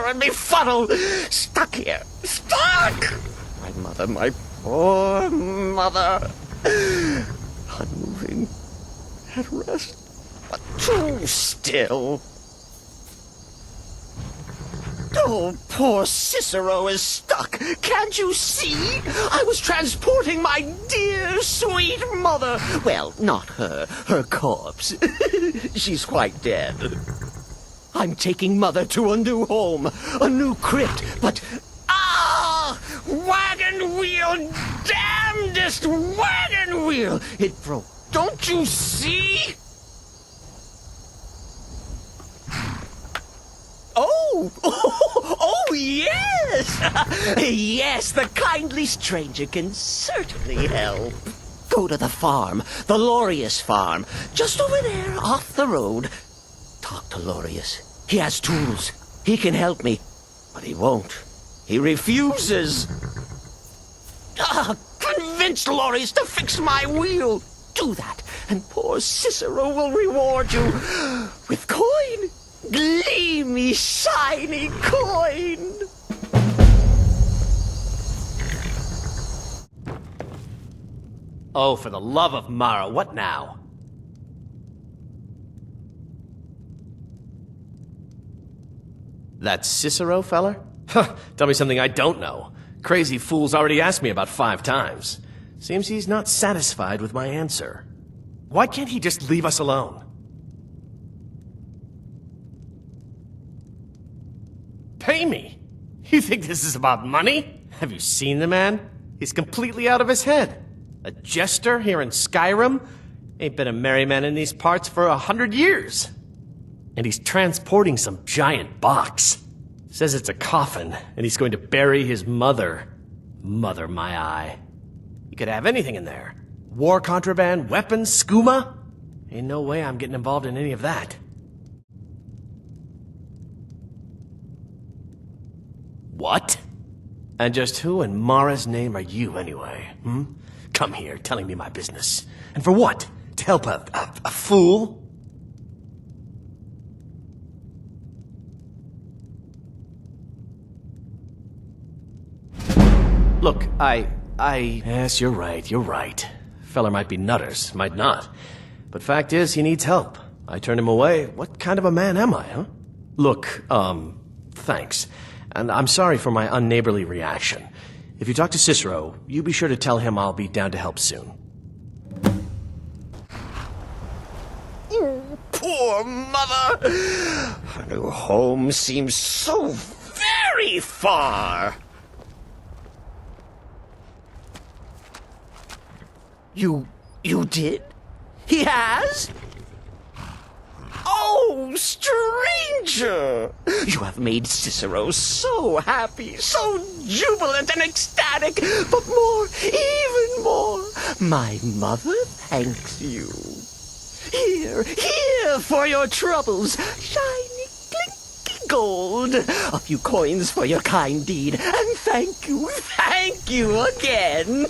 are in me funnel. Stuck here. Stuck! My mother, my poor mother. Unmoving. At rest. But too still. Oh, poor Cicero is stuck. Can't you see? I was transporting my dear, sweet mother. Well, not her. Her corpse. She's quite dead. I'm taking Mother to a new home, a new crypt, but... Ah! Wagon wheel! Damnedest wagon wheel! It broke. Don't you see? Oh, yes! Yes, the kindly stranger can certainly help. Go to the farm, the Lorius farm, just over there, off the road. Talk to Lorius. He has tools. He can help me. But he won't. He refuses. Convince Lorius to fix my wheel. Do that, and poor Cicero will reward you with coin. Gleamy, shiny coin! Oh, for the love of Mara, what now? That Cicero feller? Tell me something I don't know. Crazy fool's already asked me about 5 times. Seems he's not satisfied with my answer. Why can't he just leave us alone? Pay me? You think this is about money? Have you seen the man? He's completely out of his head. A jester here in Skyrim? Ain't been a merry man in these parts for 100 years. And he's transporting some giant box. Says it's a coffin, and he's going to bury his mother. Mother, my eye. You could have anything in there. War contraband, weapons, skooma? Ain't no way I'm getting involved in any of that. What? And just who in Mara's name are you, anyway? Come here, telling me my business. And for what? To help a fool? Look, Yes, you're right. Feller might be nutters, might not. But fact is, he needs help. I turned him away. What kind of a man am I, huh? Look, thanks. And I'm sorry for my unneighborly reaction. If you talk to Cicero, you be sure to tell him I'll be down to help soon. Poor mother! Her new home seems so very far. You did? He has? Oh, stranger! You have made Cicero so happy, so jubilant and ecstatic, but more, even more, my mother thanks you. Here for your troubles, shiny, clinky gold, a few coins for your kind deed, and thank you again.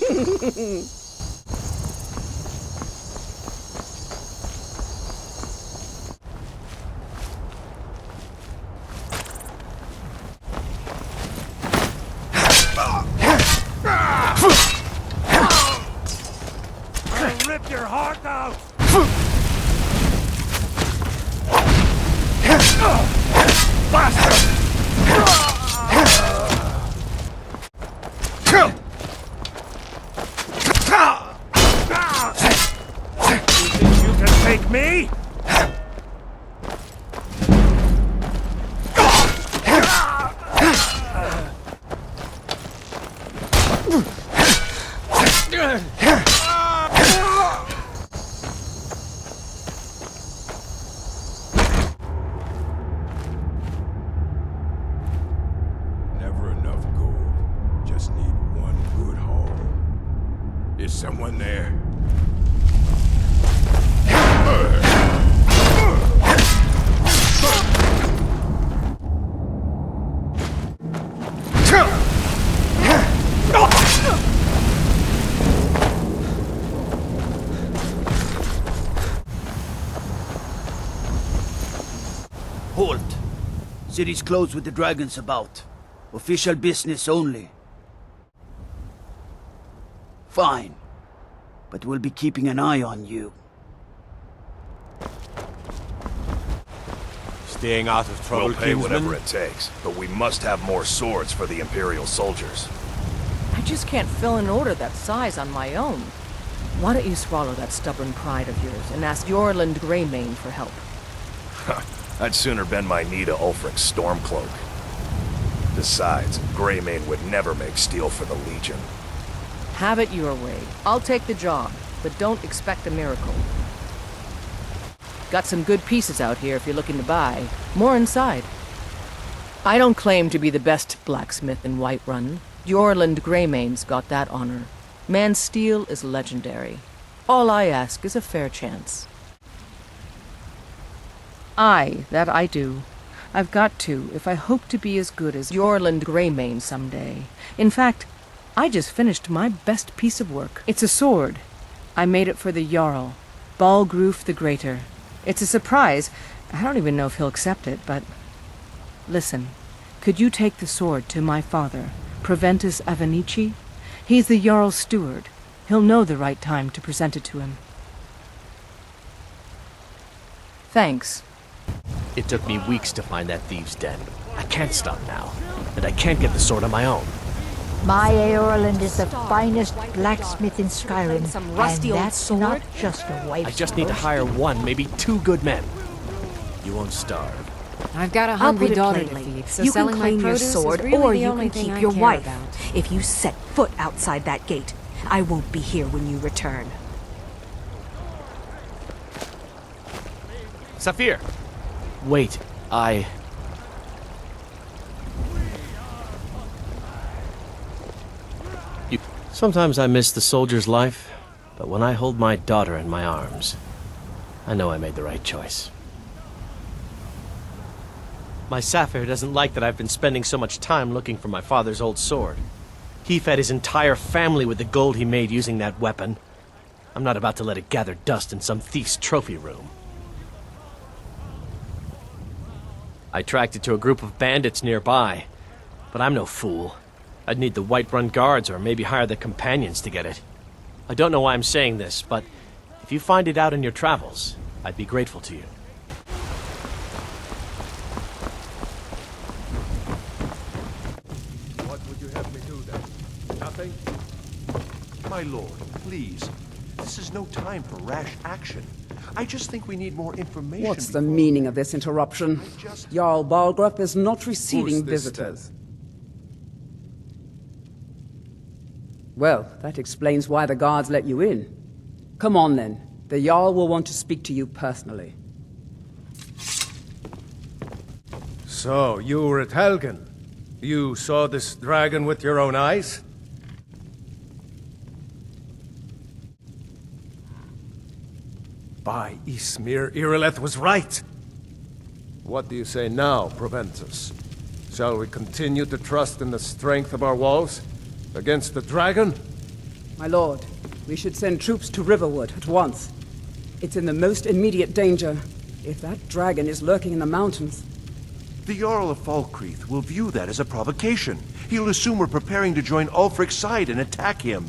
Rip your heart out! Bastard! You think you can take me? Never enough gold. Just need one good haul. Is someone there? Halt! City's closed with the dragons about. Official business only. Fine. But we'll be keeping an eye on you. Staying out of trouble, We'll pay Kingsman? whatever it takes, but we must have more swords for the Imperial soldiers. I just can't fill an order that size on my own. Why don't you swallow that stubborn pride of yours and ask Yorland Greymane for help? I'd sooner bend my knee to Ulfric's Stormcloak. Besides, Greymane would never make steel for the Legion. Have it your way. I'll take the job, but don't expect a miracle. Got some good pieces out here if you're looking to buy. More inside. I don't claim to be the best blacksmith in Whiterun. Yorland Greymane's got that honor. Man's steel is legendary. All I ask is a fair chance. Aye, that I do. I've got to, if I hope to be as good as Yorland Greymane someday. In fact, I just finished my best piece of work. It's a sword. I made it for the Jarl, Balgruf the Greater. It's a surprise. I don't even know if he'll accept it, but... Listen, could you take the sword to my father, Proventus Avenici? He's the Jarl's steward. He'll know the right time to present it to him. Thanks. It took me weeks to find that thieves' den. I can't stop now, and I can't get the sword on my own. My Eorland is the finest blacksmith in Skyrim, Some rusty and old that's sword? not just a wife's I just need to hire one, maybe two good men. You won't starve. I've got a I'll hungry put it daughter to plainly. feed, so You can selling my claim your produce sword, is really or the you only can thing keep I your care wife. about. If you set foot outside that gate, I won't be here when you return. Saphir! Wait, Sometimes I miss the soldier's life, but when I hold my daughter in my arms, I know I made the right choice. My Saphir doesn't like that I've been spending so much time looking for my father's old sword. He fed his entire family with the gold he made using that weapon. I'm not about to let it gather dust in some thief's trophy room. I tracked it to a group of bandits nearby, but I'm no fool. I'd need the Whiterun guards or maybe hire the companions to get it. I don't know why I'm saying this, but if you find it out in your travels, I'd be grateful to you. What would you have me do then? Nothing? My lord, please. This is no time for rash action. I just think we need more information. What's the meaning of this interruption? Jarl Balgruf is not receiving visitors. Well, that explains why the guards let you in. Come on then. The Jarl will want to speak to you personally. So, you were at Helgen. You saw this dragon with your own eyes? By Ysmir, Irileth was right. What do you say now, Proventus? Shall we continue to trust in the strength of our walls? Against the dragon? My lord, we should send troops to Riverwood at once. It's in the most immediate danger. If that dragon is lurking in the mountains... The Jarl of Falkreath will view that as a provocation. He'll assume we're preparing to join Ulfric's side and attack him.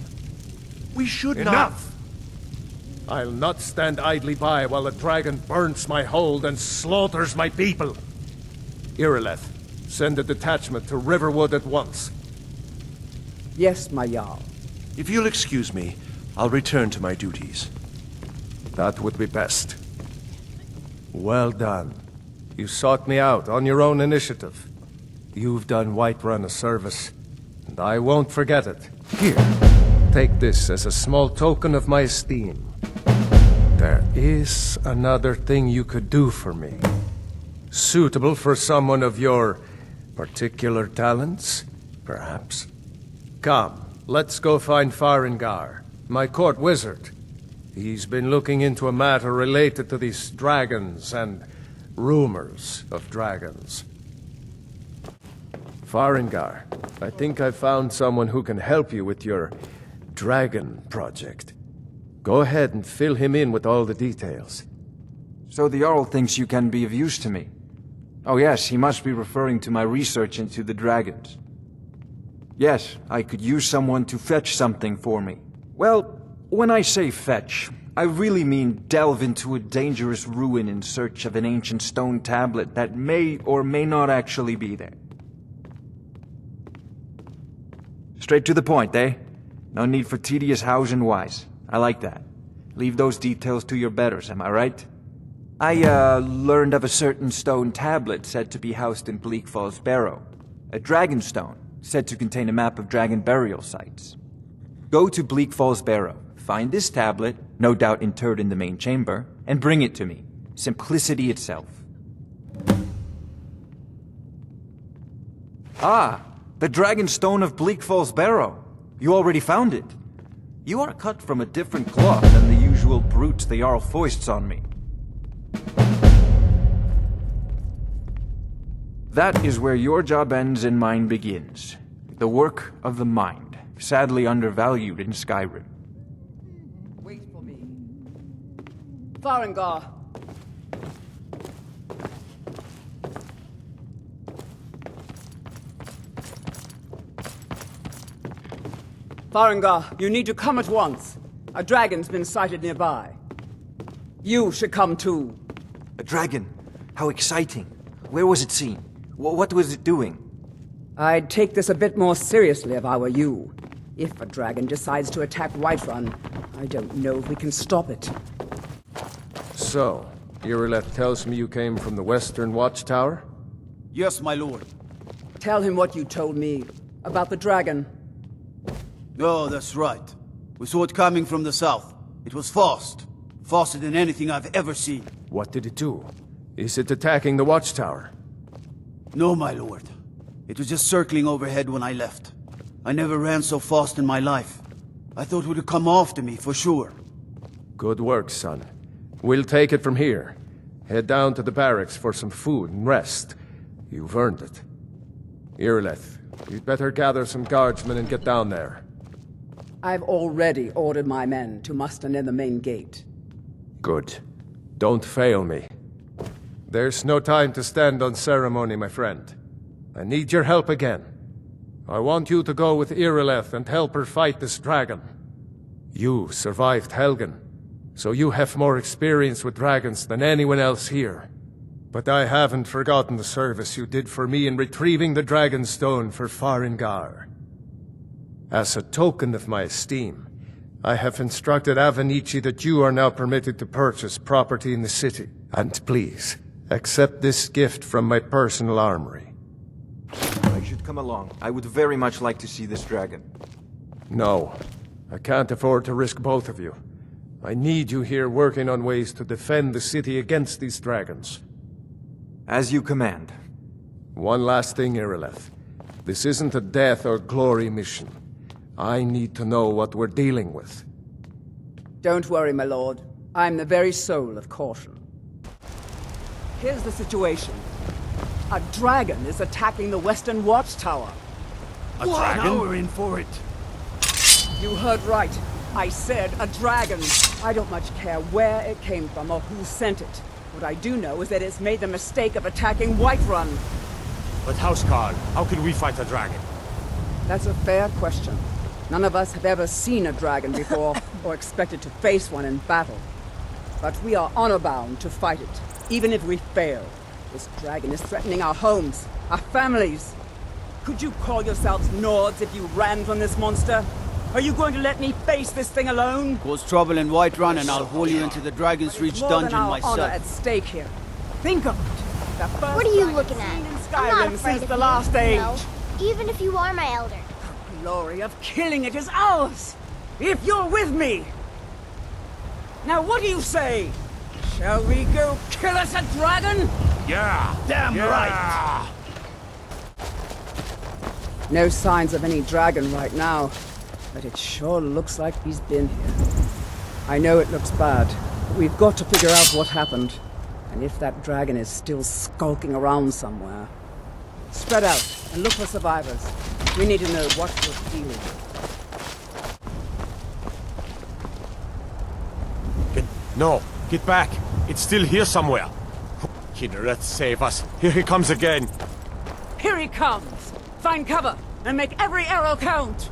We should not... Enough! I'll not stand idly by while the dragon burns my hold and slaughters my people. Irileth, send a detachment to Riverwood at once. Yes, my Jarl. If you'll excuse me, I'll return to my duties. That would be best. Well done. You sought me out on your own initiative. You've done Whiterun a service, and I won't forget it. Here, take this as a small token of my esteem. There is another thing you could do for me. Suitable for someone of your particular talents, perhaps. Come, let's go find Farengar, my court wizard. He's been looking into a matter related to these dragons and rumors of dragons. Farengar, I think I found someone who can help you with your dragon project. Go ahead and fill him in with all the details. So the Jarl thinks you can be of use to me. Oh yes, he must be referring to my research into the dragons. Yes, I could use someone to fetch something for me. Well, when I say fetch, I really mean delve into a dangerous ruin in search of an ancient stone tablet that may or may not actually be there. Straight to the point, eh? No need for tedious hows and whys. I like that. Leave those details to your betters, am I right? I, learned of a certain stone tablet said to be housed in Bleak Falls Barrow. A dragon stone, said to contain a map of dragon burial sites. Go to Bleak Falls Barrow, find this tablet, no doubt interred in the main chamber, and bring it to me. Simplicity itself. Ah, the dragon stone of Bleak Falls Barrow. You already found it. You are cut from a different cloth than the usual brutes the Jarl foists on me. That is where your job ends and mine begins. The work of the mind, sadly undervalued in Skyrim. Wait for me. Farengar. Farengar, you need to come at once. A dragon's been sighted nearby. You should come too. A dragon? How exciting. Where was it seen? What was it doing? I'd take this a bit more seriously if I were you. If a dragon decides to attack Whiterun, I don't know if we can stop it. So, Irileth tells me you came from the Western Watchtower? Yes, my lord. Tell him what you told me about the dragon. Oh, that's right. We saw it coming from the south. It was fast. Faster than anything I've ever seen. What did it do? Is it attacking the Watchtower? No, my lord. It was just circling overhead when I left. I never ran so fast in my life. I thought it would come after me, for sure. Good work, son. We'll take it from here. Head down to the barracks for some food and rest. You've earned it. Irileth, you'd better gather some guardsmen and get down there. I've already ordered my men to muster near the main gate. Good. Don't fail me. There's no time to stand on ceremony, my friend. I need your help again. I want you to go with Irileth and help her fight this dragon. You survived Helgen, so you have more experience with dragons than anyone else here. But I haven't forgotten the service you did for me in retrieving the dragon stone for Farengar. As a token of my esteem, I have instructed Avenici that you are now permitted to purchase property in the city. And please, accept this gift from my personal armory. I should come along. I would very much like to see this dragon. No, I can't afford to risk both of you. I need you here working on ways to defend the city against these dragons. As you command. One last thing, Irileth. This isn't a death or glory mission. I need to know what we're dealing with. Don't worry, my lord. I'm the very soul of caution. Here's the situation. A dragon is attacking the Western Watchtower. A dragon? Now we're in for it. You heard right. I said a dragon. I don't much care where it came from or who sent it. What I do know is that it's made the mistake of attacking Whiterun. But Housecarl, how can we fight a dragon? That's a fair question. None of us have ever seen a dragon before, or expected to face one in battle. But we are honor-bound to fight it, even if we fail. This dragon is threatening our homes, our families. Could you call yourselves Nords if you ran from this monster? Are you going to let me face this thing alone? Cause trouble in Whiterun and I'll haul you into the Dragon's Reach dungeon myself. Honor at stake here. Think of it. The first what are you looking at? in I'm Skyrim not afraid since of the you, last age. no. Even if you are my elder. The glory of killing it is ours, if you're with me. Now what do you say? Shall we go kill us a dragon? Yeah! Damn right! No signs of any dragon right now, but it sure looks like he's been here. I know it looks bad, but we've got to figure out what happened, and if that dragon is still skulking around somewhere. Spread out and look for survivors. We need to know what we're dealing with. No, get back. It's still here somewhere. Kinnereth, save us. Here he comes again. Here he comes! Find cover and make every arrow count!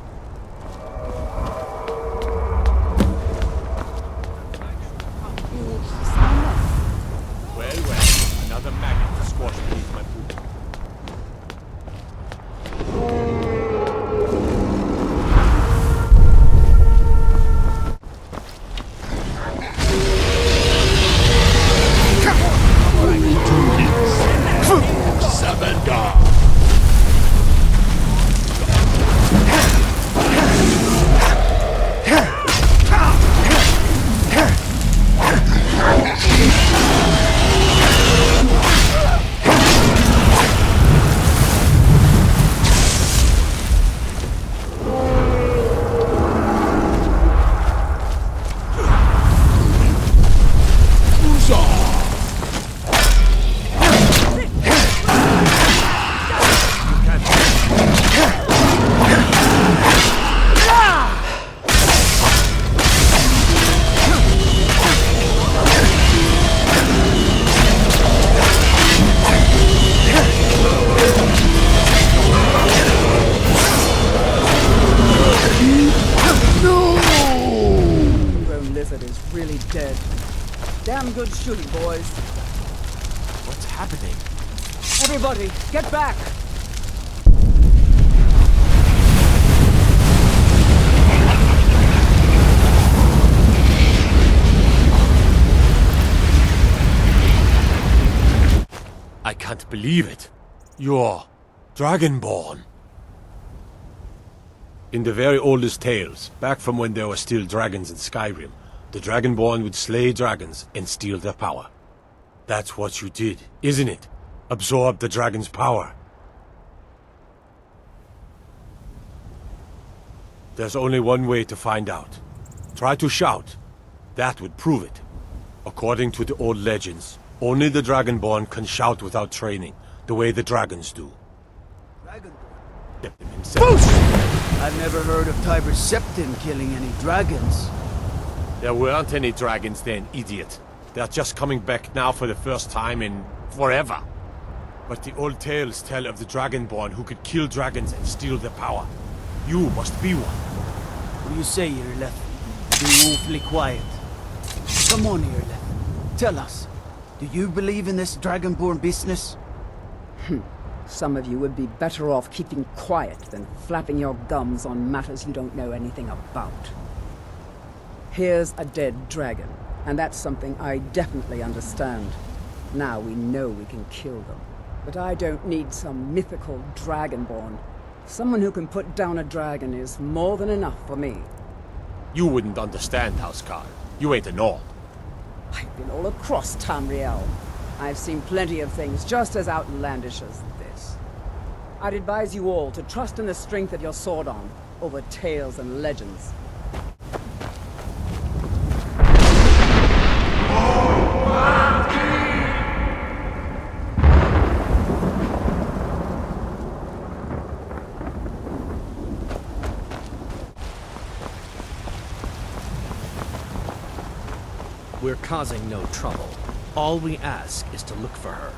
Well, another maggot to squash beneath my boot. Damn good shooting, boys. What's happening? Everybody, get back! I can't believe it. You're Dragonborn. In the very oldest tales, back from when there were still dragons in Skyrim, the Dragonborn would slay dragons and steal their power. That's what you did, isn't it? Absorb the dragon's power. There's only one way to find out. Try to shout. That would prove it. According to the old legends, only the Dragonborn can shout without training, the way the dragons do. I've never heard of Tiber Septim killing any dragons. There weren't any dragons then, idiot. They're just coming back now for the first time in forever. But the old tales tell of the Dragonborn who could kill dragons and steal their power. You must be one. What do you say, Irleth? Be awfully quiet. Come on, Irleth. Tell us. Do you believe in this Dragonborn business? Some of you would be better off keeping quiet than flapping your gums on matters you don't know anything about. Here's a dead dragon, and that's something I definitely understand. Now we know we can kill them. But I don't need some mythical Dragonborn. Someone who can put down a dragon is more than enough for me. You wouldn't understand, Housecarl. You ain't a Nord. I've been all across Tamriel. I've seen plenty of things just as outlandish as this. I'd advise you all to trust in the strength of your sword arm over tales and legends. We're causing no trouble. All we ask is to look for her.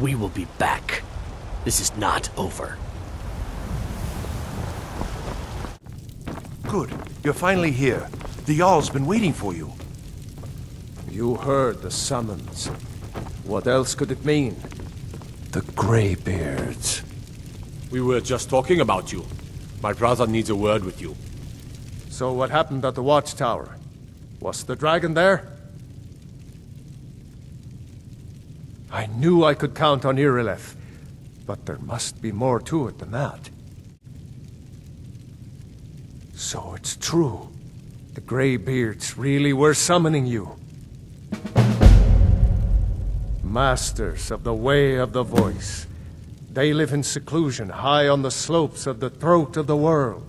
We will be back. This is not over. Good. You're finally here. The Jarl's been waiting for you. You heard the summons. What else could it mean? The Greybeards. We were just talking about you. My brother needs a word with you. So what happened at the watchtower? Was the dragon there? I knew I could count on Irileth, but there must be more to it than that. So it's true. The Greybeards really were summoning you. Masters of the Way of the Voice. They live in seclusion high on the slopes of the throat of the world.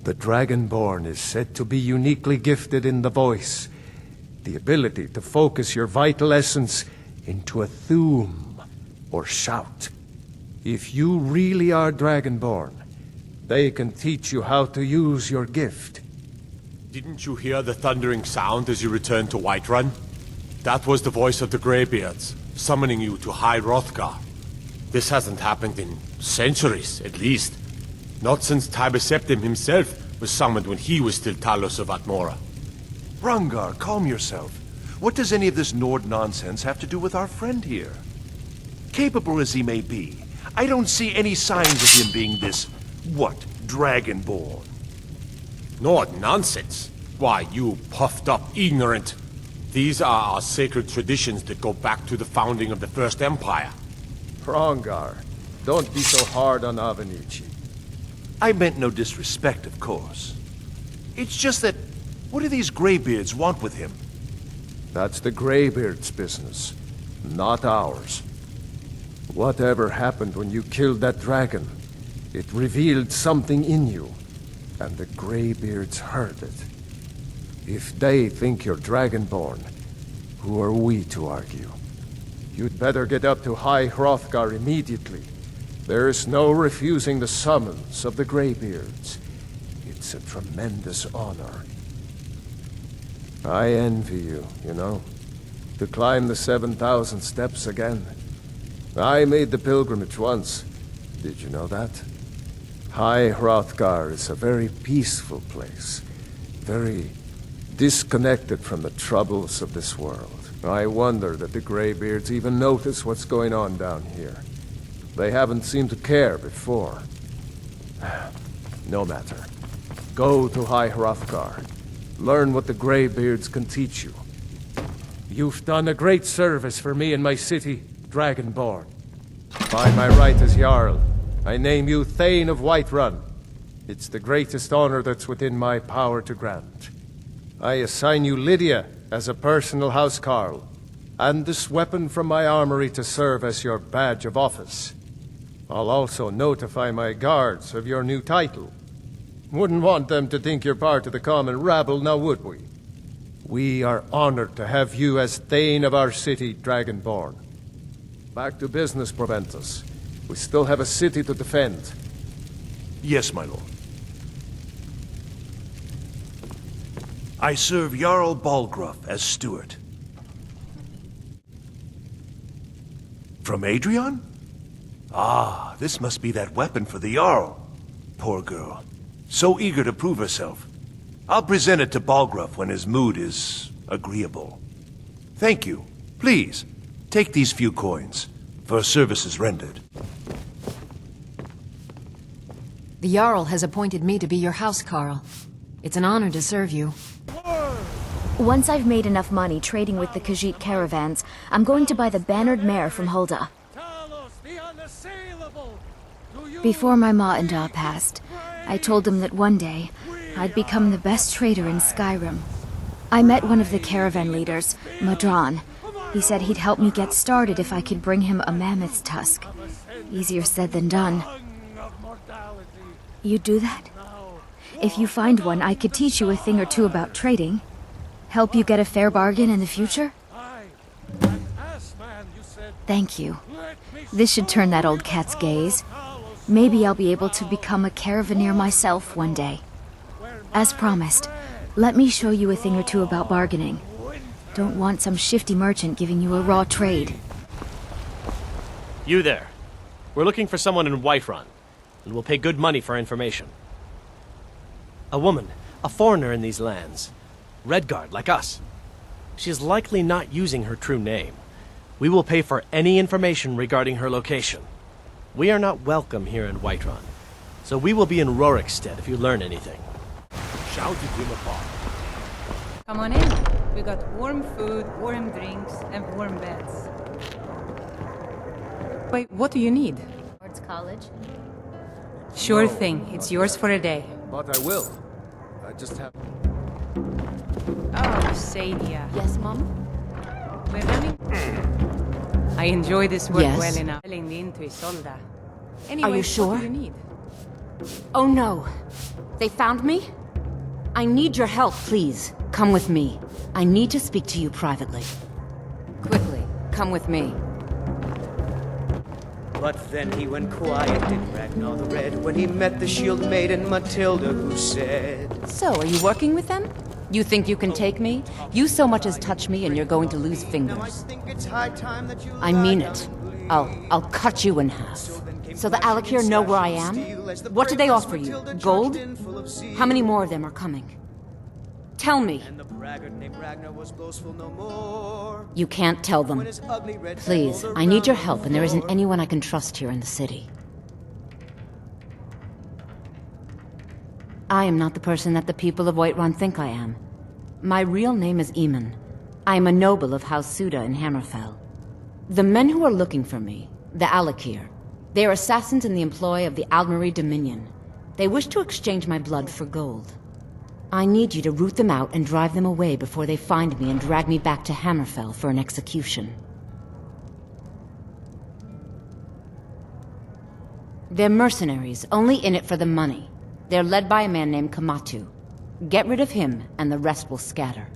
The Dragonborn is said to be uniquely gifted in the voice, the ability to focus your vital essence into a thum, or shout. If you really are Dragonborn, They can teach you how to use your gift. Didn't you hear the thundering sound as you returned to Whiterun? That was the voice of the Greybeards, summoning you to High Hrothgar. This hasn't happened in centuries, at least. Not since Tiber Septim himself was summoned when he was still Talos of Atmora. Rungar, calm yourself. What does any of this Nord nonsense have to do with our friend here? Capable as he may be, I don't see any signs of him being this, Dragonborn? Nord nonsense? Why, you puffed up ignorant. These are our sacred traditions that go back to the founding of the First Empire. Hrongar, don't be so hard on Avenici. I meant no disrespect, of course. It's just that, what do these Greybeards want with him? That's the Greybeards' business, not ours. Whatever happened when you killed that dragon, it revealed something in you, and the Greybeards heard it. If they think you're Dragonborn, who are we to argue? You'd better get up to High Hrothgar immediately. There's no refusing the summons of the Greybeards. It's a tremendous honor. I envy you, you know, to climb the 7,000 steps again. I made the pilgrimage once. Did you know that? High Hrothgar is a very peaceful place. Very disconnected from the troubles of this world. I wonder that the Greybeards even notice what's going on down here. They haven't seemed to care before. No matter. Go to High Hrothgar. Learn what the Greybeards can teach you. You've done a great service for me and my city, Dragonborn. By my right as Jarl, I name you Thane of Whiterun. It's the greatest honor that's within my power to grant. I assign you Lydia as a personal housecarl, and this weapon from my armory to serve as your badge of office. I'll also notify my guards of your new title. Wouldn't want them to think you're part of the common rabble, now would we? We are honored to have you as Thane of our city, Dragonborn. Back to business, Proventus. We still have a city to defend. Yes, my lord. I serve Jarl Balgruuf as steward. From Adrian? Ah, this must be that weapon for the Jarl. Poor girl. So eager to prove herself. I'll present it to Balgruuf when his mood is agreeable. Thank you. Please, take these few coins for services rendered. The Jarl has appointed me to be your housecarl. It's an honor to serve you. Once I've made enough money trading with the Khajiit caravans, I'm going to buy the bannered mare from Hulda. Before my ma and Da passed, I told them that one day, I'd become the best trader in Skyrim. I met one of the caravan leaders, Madran. He said he'd help me get started if I could bring him a mammoth's tusk. Easier said than done. You'd do that? If you find one, I could teach you a thing or two about trading. Help you get a fair bargain in the future? Thank you. This should turn that old cat's gaze. Maybe I'll be able to become a caravaneer myself one day. As promised, let me show you a thing or two about bargaining. Don't want some shifty merchant giving you a raw trade. You there. We're looking for someone in Whiterun, and we'll pay good money for information. A woman, a foreigner in these lands. Redguard, like us. She's likely not using her true name. We will pay for any information regarding her location. We are not welcome here in Whiterun, so we will be in Rorikstead if you learn anything. Shouted him apart. Come on in. We got warm food, warm drinks, and warm beds. Wait, what do you need? Towards college. Sure thing. It's yours for a day. But I will. I just have... Oh, Sadia. Yes, Mom? We're running... I enjoy this work Yes. well enough. Selling into Isolda. Anyway, Are you sure? What do you need? Oh no. They found me? I need your help, please. Come with me. I need to speak to you privately. Quickly, come with me. But then he went quiet, did Ragnar the Red, when he met the shield maiden Matilda, who said... So, are you working with them? You think you can take me? You so much as touch me and you're going to lose fingers. I mean it. I'll cut you in half. So the Alakir know where I am? What did they offer you? Gold? How many more of them are coming? Tell me. You can't tell them. Please, I need your help and there isn't anyone I can trust here in the city. I am not the person that the people of Whiterun think I am. My real name is Eamon. I am a noble of House Suda in Hammerfell. The men who are looking for me, the Alakir, they are assassins in the employ of the Aldmeri Dominion. They wish to exchange my blood for gold. I need you to root them out and drive them away before they find me and drag me back to Hammerfell for an execution. They're mercenaries, only in it for the money. They're led by a man named Kamatu. Get rid of him, and the rest will scatter.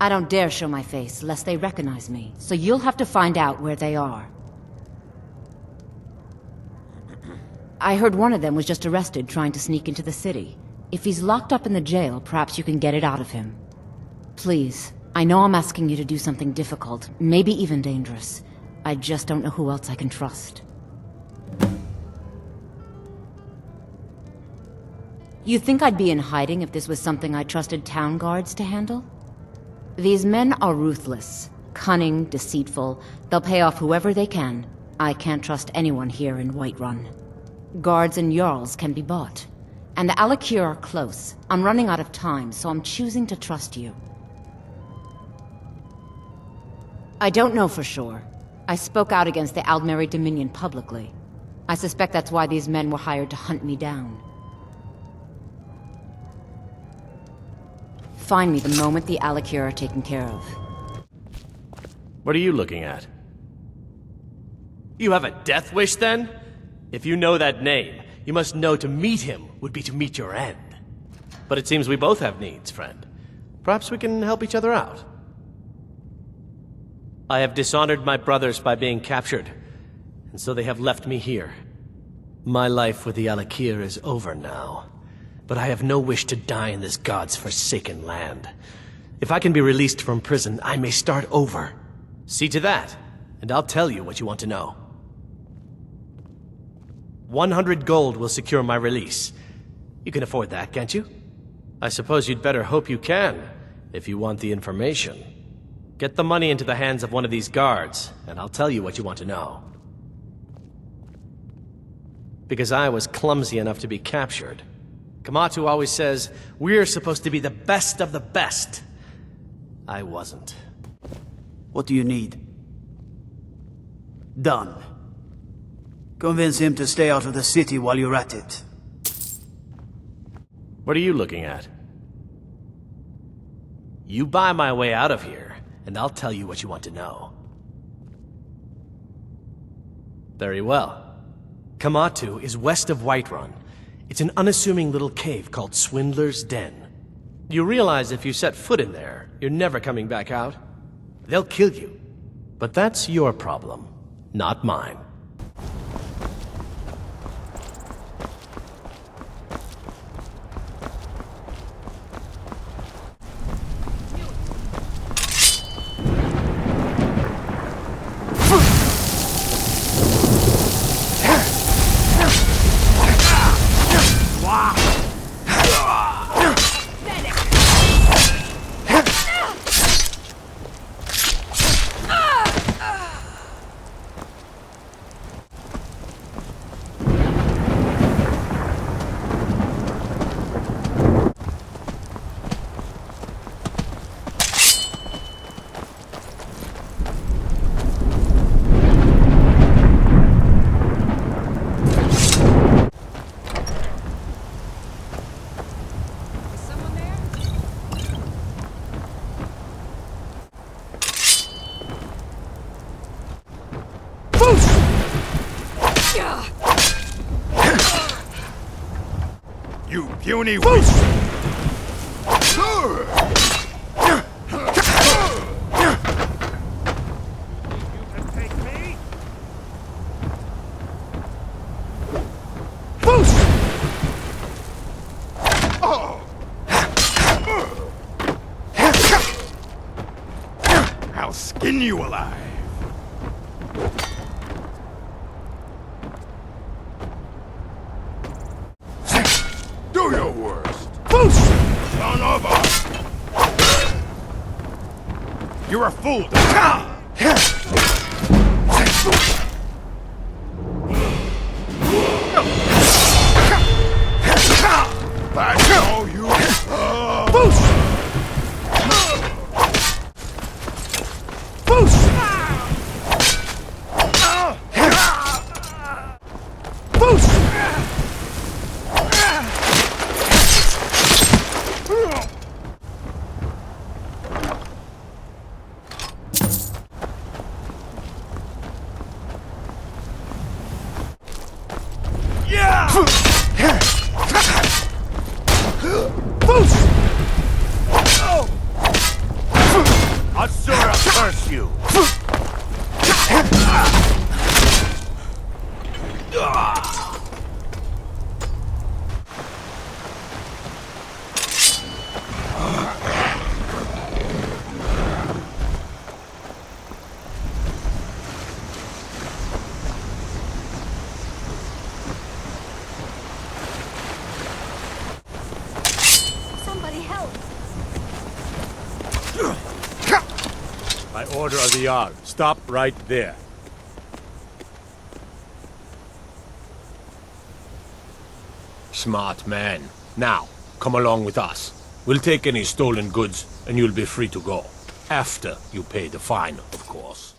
I don't dare show my face, lest they recognize me, so you'll have to find out where they are. I heard one of them was just arrested trying to sneak into the city. If he's locked up in the jail, perhaps you can get it out of him. Please, I know I'm asking you to do something difficult, maybe even dangerous. I just don't know who else I can trust. You think I'd be in hiding if this was something I trusted town guards to handle? These men are ruthless, cunning, deceitful. They'll pay off whoever they can. I can't trust anyone here in Whiterun. Guards and Jarls can be bought. And the Alakir are close. I'm running out of time, so I'm choosing to trust you. I don't know for sure. I spoke out against the Aldmeri Dominion publicly. I suspect that's why these men were hired to hunt me down. Find me the moment the Alakir are taken care of. What are you looking at? You have a death wish, then? If you know that name, you must know to meet him would be to meet your end. But it seems we both have needs, friend. Perhaps we can help each other out. I have dishonored my brothers by being captured, and so they have left me here. My life with the Alakir is over now. But I have no wish to die in this god's forsaken land. If I can be released from prison, I may start over. See to that, and I'll tell you what you want to know. 100 gold will secure my release. You can afford that, can't you? I suppose you'd better hope you can, if you want the information. Get the money into the hands of one of these guards, and I'll tell you what you want to know. Because I was clumsy enough to be captured. Kamatu always says, we're supposed to be the best of the best. I wasn't. What do you need? Done. Convince him to stay out of the city while you're at it. What are you looking at? You buy my way out of here, and I'll tell you what you want to know. Very well. Kamatu is west of Whiterun. It's an unassuming little cave called Swindler's Den. You realize if you set foot in there, you're never coming back out? They'll kill you. But that's your problem, not mine. You puny waste! I'll skin you alive. Do your worst. Son of a... You're a fool. That's all you... Asura, curse you! Somebody help! By order of the Jarl, stop right there. Smart man. Now, come along with us. We'll take any stolen goods, and you'll be free to go. After you pay the fine, of course.